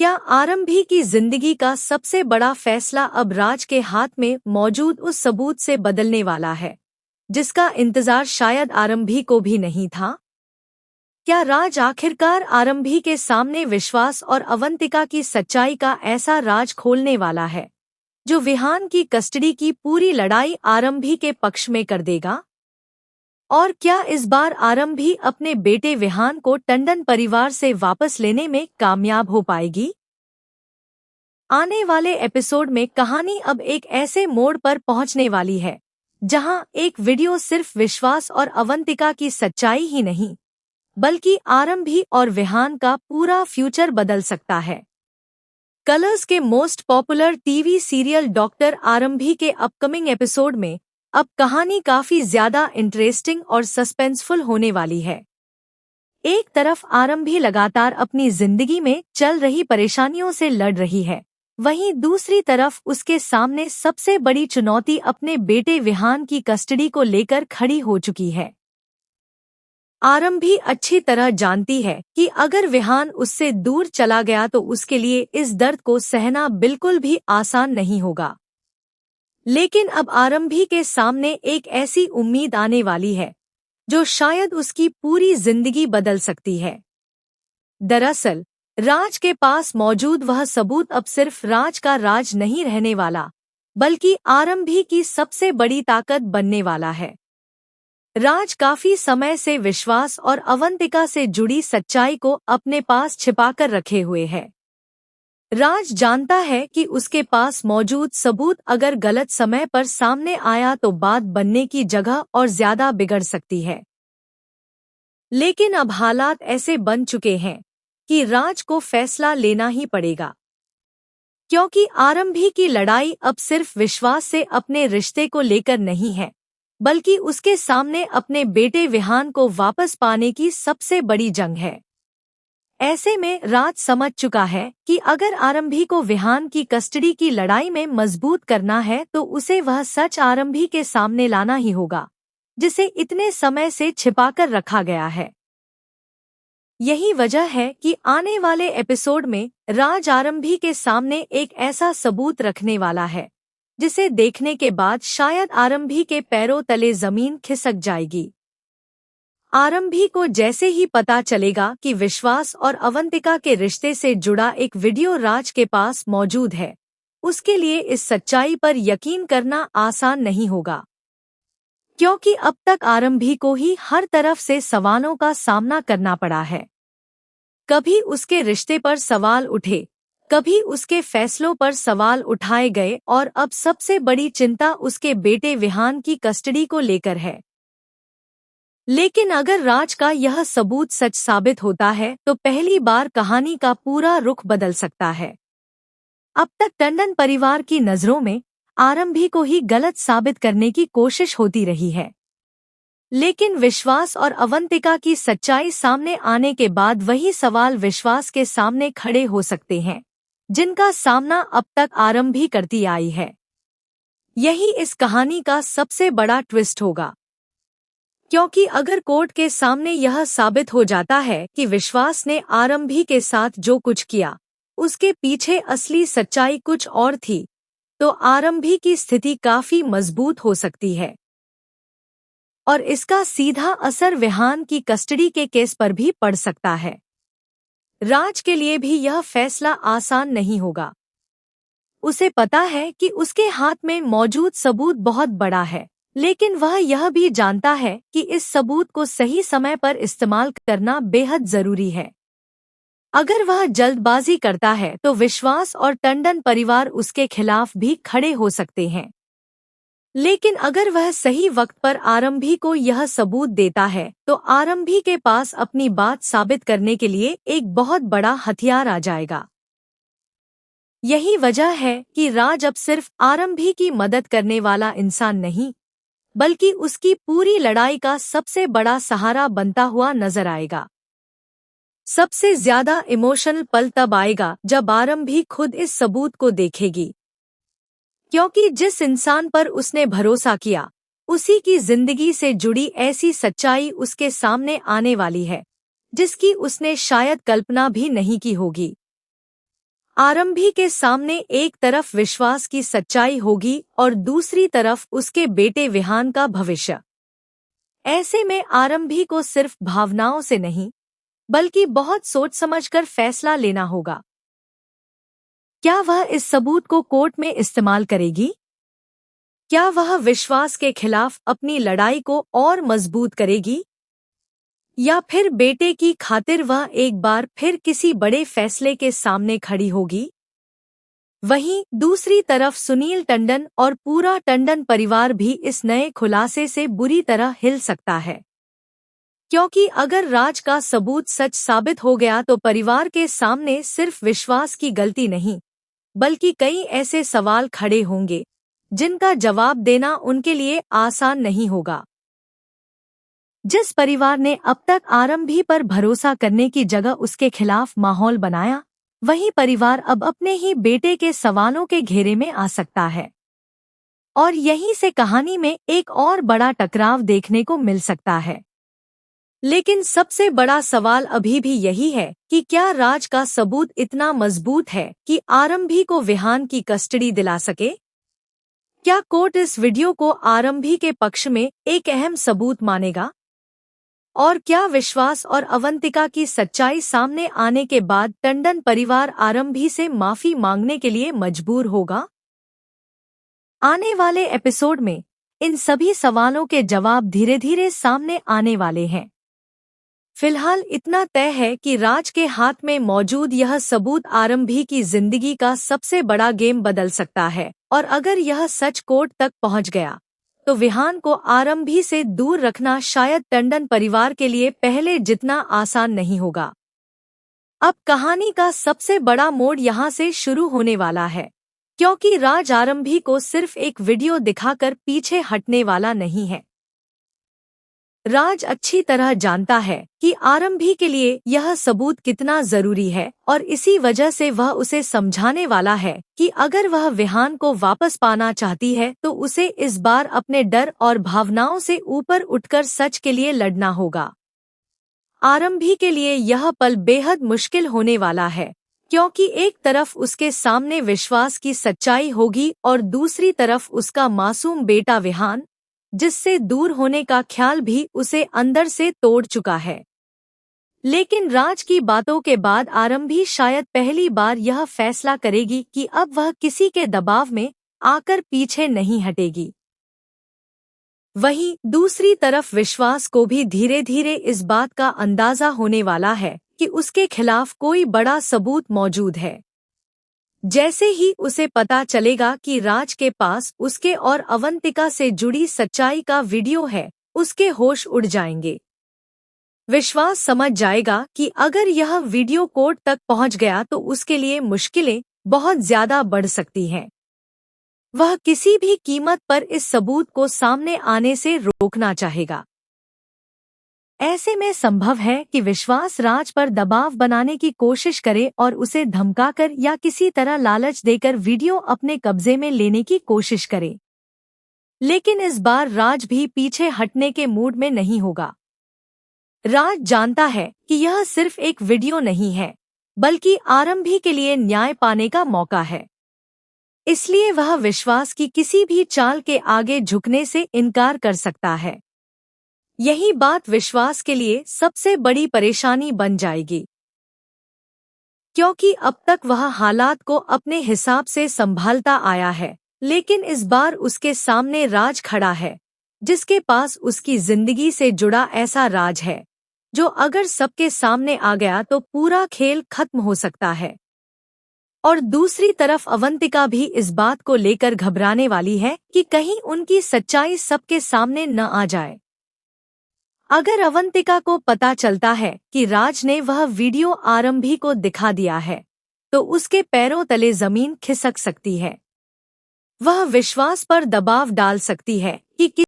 क्या आरंभी की जिंदगी का सबसे बड़ा फैसला अब राज के हाथ में मौजूद उस सबूत से बदलने वाला है जिसका इंतजार शायद आरंभी को भी नहीं था? क्या राज आखिरकार आरंभी के सामने विश्वास और अवंतिका की सच्चाई का ऐसा राज खोलने वाला है जो विहान की कस्टडी की पूरी लड़ाई आरंभी के पक्ष में कर देगा? और क्या इस बार आरंभी अपने बेटे विहान को टंडन परिवार से वापस लेने में कामयाब हो पाएगी? आने वाले एपिसोड में कहानी अब एक ऐसे मोड़ पर पहुंचने वाली है जहां एक वीडियो सिर्फ विश्वास और अवंतिका की सच्चाई ही नहीं बल्कि आरंभी और विहान का पूरा फ्यूचर बदल सकता है। कलर्स के most popular TV serial doctor आरंभी के अपकमिंग एपिसोड में अब कहानी काफी ज्यादा इंटरेस्टिंग और सस्पेंसफुल होने वाली है। एक तरफ आरंभी लगातार अपनी जिंदगी में चल रही परेशानियों से लड़ रही है, वहीं दूसरी तरफ उसके सामने सबसे बड़ी चुनौती अपने बेटे विहान की कस्टडी को लेकर खड़ी हो चुकी है। आरंभी अच्छी तरह जानती है कि अगर विहान उससे दूर चला गया तो उसके लिए इस दर्द को सहना बिल्कुल भी आसान नहीं होगा। लेकिन अब आरंभी के सामने एक ऐसी उम्मीद आने वाली है जो शायद उसकी पूरी जिंदगी बदल सकती है। दरअसल राज के पास मौजूद वह सबूत अब सिर्फ राज का राज नहीं रहने वाला बल्कि आरंभी की सबसे बड़ी ताकत बनने वाला है। राज काफी समय से विश्वास और अवंतिका से जुड़ी सच्चाई को अपने पास छिपाकर रखे हुए है। राज जानता है कि उसके पास मौजूद सबूत अगर गलत समय पर सामने आया तो बात बनने की जगह और ज्यादा बिगड़ सकती है। लेकिन अब हालात ऐसे बन चुके हैं कि राज को फैसला लेना ही पड़ेगा, क्योंकि आरंभी की लड़ाई अब सिर्फ विश्वास से अपने रिश्ते को लेकर नहीं है बल्कि उसके सामने अपने बेटे विहान को वापस पाने की सबसे बड़ी जंग है। ऐसे में राज समझ चुका है कि अगर आरंभी को विहान की कस्टडी की लड़ाई में मजबूत करना है तो उसे वह सच आरंभी के सामने लाना ही होगा जिसे इतने समय से छिपाकर रखा गया है। यही वजह है कि आने वाले एपिसोड में राज आरंभी के सामने एक ऐसा सबूत रखने वाला है जिसे देखने के बाद शायद आरंभी के पैरों तले जमीन खिसक जाएगी। आरंभी को जैसे ही पता चलेगा कि विश्वास और अवंतिका के रिश्ते से जुड़ा एक वीडियो राज के पास मौजूद है, उसके लिए इस सच्चाई पर यकीन करना आसान नहीं होगा, क्योंकि अब तक आरंभी को ही हर तरफ से सवालों का सामना करना पड़ा है। कभी उसके रिश्ते पर सवाल उठे, कभी उसके फैसलों पर सवाल उठाए गए और अब सबसे बड़ी चिंता उसके बेटे विहान की कस्टडी को लेकर है। लेकिन अगर राज का यह सबूत सच साबित होता है तो पहली बार कहानी का पूरा रुख बदल सकता है। अब तक टंडन परिवार की नजरों में आरंभी को ही गलत साबित करने की कोशिश होती रही है, लेकिन विश्वास और अवंतिका की सच्चाई सामने आने के बाद वही सवाल विश्वास के सामने खड़े हो सकते हैं जिनका सामना अब तक आरंभी करती आई है। यही इस कहानी का सबसे बड़ा ट्विस्ट होगा, क्योंकि अगर कोर्ट के सामने यह साबित हो जाता है कि विश्वास ने आरंभी के साथ जो कुछ किया उसके पीछे असली सच्चाई कुछ और थी, तो आरंभी की स्थिति काफी मजबूत हो सकती है और इसका सीधा असर विहान की कस्टडी के केस पर भी पड़ सकता है। राज के लिए भी यह फैसला आसान नहीं होगा। उसे पता है कि उसके हाथ में मौजूद सबूत बहुत बड़ा है, लेकिन वह यह भी जानता है कि इस सबूत को सही समय पर इस्तेमाल करना बेहद जरूरी है। अगर वह जल्दबाजी करता है तो विश्वास और टंडन परिवार उसके खिलाफ भी खड़े हो सकते हैं, लेकिन अगर वह सही वक्त पर आरंभी को यह सबूत देता है तो आरंभी के पास अपनी बात साबित करने के लिए एक बहुत बड़ा हथियार आ जाएगा। यही वजह है कि राज अब सिर्फ आरंभी की मदद करने वाला इंसान नहीं बल्कि उसकी पूरी लड़ाई का सबसे बड़ा सहारा बनता हुआ नजर आएगा। सबसे ज्यादा इमोशनल पल तब आएगा जब आरंभी खुद इस सबूत को देखेगी, क्योंकि जिस इंसान पर उसने भरोसा किया उसी की जिंदगी से जुड़ी ऐसी सच्चाई उसके सामने आने वाली है जिसकी उसने शायद कल्पना भी नहीं की होगी। आरंभी के सामने एक तरफ विश्वास की सच्चाई होगी और दूसरी तरफ उसके बेटे विहान का भविष्य। ऐसे में आरंभी को सिर्फ भावनाओं से नहीं, बल्कि बहुत सोच समझकर फैसला लेना होगा। क्या वह इस सबूत को कोर्ट में इस्तेमाल करेगी? क्या वह विश्वास के खिलाफ अपनी लड़ाई को और मजबूत करेगी? या फिर बेटे की खातिर वह एक बार फिर किसी बड़े फैसले के सामने खड़ी होगी? वहीं दूसरी तरफ सुनील टंडन और पूरा टंडन परिवार भी इस नए खुलासे से बुरी तरह हिल सकता है, क्योंकि अगर राज का सबूत सच साबित हो गया तो परिवार के सामने सिर्फ विश्वास की गलती नहीं, बल्कि कई ऐसे सवाल खड़े होंगे जिनका जवाब देना उनके लिए आसान नहीं होगा। जिस परिवार ने अब तक आरंभी पर भरोसा करने की जगह उसके खिलाफ माहौल बनाया, वही परिवार अब अपने ही बेटे के सवालों के घेरे में आ सकता है। और यहीं से कहानी में एक और बड़ा टकराव देखने को मिल सकता है। लेकिन सबसे बड़ा सवाल अभी भी यही है कि क्या राज का सबूत इतना मजबूत है कि आरंभी को विहान की कस्टडी दिला सके? क्या कोर्ट इस वीडियो को आरंभी के पक्ष में एक अहम सबूत मानेगा? और क्या विश्वास और अवंतिका की सच्चाई सामने आने के बाद टंडन परिवार आरंभी से माफी मांगने के लिए मजबूर होगा? आने वाले एपिसोड में इन सभी सवालों के जवाब धीरे धीरे सामने आने वाले हैं। फिलहाल इतना तय है कि राज के हाथ में मौजूद यह सबूत आरंभी की जिंदगी का सबसे बड़ा गेम बदल सकता है, और अगर यह सच कोर्ट तक पहुंच गया तो विहान को आरंभी से दूर रखना शायद टंडन परिवार के लिए पहले जितना आसान नहीं होगा। अब कहानी का सबसे बड़ा मोड़ यहाँ से शुरू होने वाला है, क्योंकि राज आरंभी को सिर्फ एक वीडियो दिखाकर पीछे हटने वाला नहीं है। राज अच्छी तरह जानता है कि आरंभी के लिए यह सबूत कितना जरूरी है, और इसी वजह से वह उसे समझाने वाला है कि अगर वह विहान को वापस पाना चाहती है तो उसे इस बार अपने डर और भावनाओं से ऊपर उठकर सच के लिए लड़ना होगा। आरंभी के लिए यह पल बेहद मुश्किल होने वाला है, क्योंकि एक तरफ उसके सामने विश्वास की सच्चाई होगी और दूसरी तरफ उसका मासूम बेटा विहान, जिससे दूर होने का ख्याल भी उसे अंदर से तोड़ चुका है। लेकिन राज की बातों के बाद आरंभी शायद पहली बार यह फैसला करेगी कि अब वह किसी के दबाव में आकर पीछे नहीं हटेगी। वहीं दूसरी तरफ विश्वास को भी धीरे धीरे इस बात का अंदाजा होने वाला है कि उसके खिलाफ कोई बड़ा सबूत मौजूद है। जैसे ही उसे पता चलेगा कि राज के पास उसके और अवंतिका से जुड़ी सच्चाई का वीडियो है, उसके होश उड़ जाएंगे। विश्वास समझ जाएगा कि अगर यह वीडियो कोर्ट तक पहुंच गया तो उसके लिए मुश्किलें बहुत ज्यादा बढ़ सकती हैं। वह किसी भी कीमत पर इस सबूत को सामने आने से रोकना चाहेगा। ऐसे में संभव है कि विश्वास राज पर दबाव बनाने की कोशिश करे और उसे धमकाकर या किसी तरह लालच देकर वीडियो अपने कब्जे में लेने की कोशिश करे। लेकिन इस बार राज भी पीछे हटने के मूड में नहीं होगा। राज जानता है कि यह सिर्फ एक वीडियो नहीं है, बल्कि आरंभी के लिए न्याय पाने का मौका है। इसलिए वह विश्वास की किसी भी चाल के आगे झुकने से इनकार कर सकता है। यही बात विश्वास के लिए सबसे बड़ी परेशानी बन जाएगी, क्योंकि अब तक वह हालात को अपने हिसाब से संभालता आया है, लेकिन इस बार उसके सामने राज खड़ा है, जिसके पास उसकी जिंदगी से जुड़ा ऐसा राज है जो अगर सबके सामने आ गया तो पूरा खेल खत्म हो सकता है। और दूसरी तरफ अवंतिका भी इस बात को लेकर घबराने वाली है कि कहीं उनकी सच्चाई सबके सामने न आ जाए। अगर अवंतिका को पता चलता है कि राज ने वह वीडियो आरंभी को दिखा दिया है, तो उसके पैरों तले जमीन खिसक सकती है। वह विश्वास पर दबाव डाल सकती है कि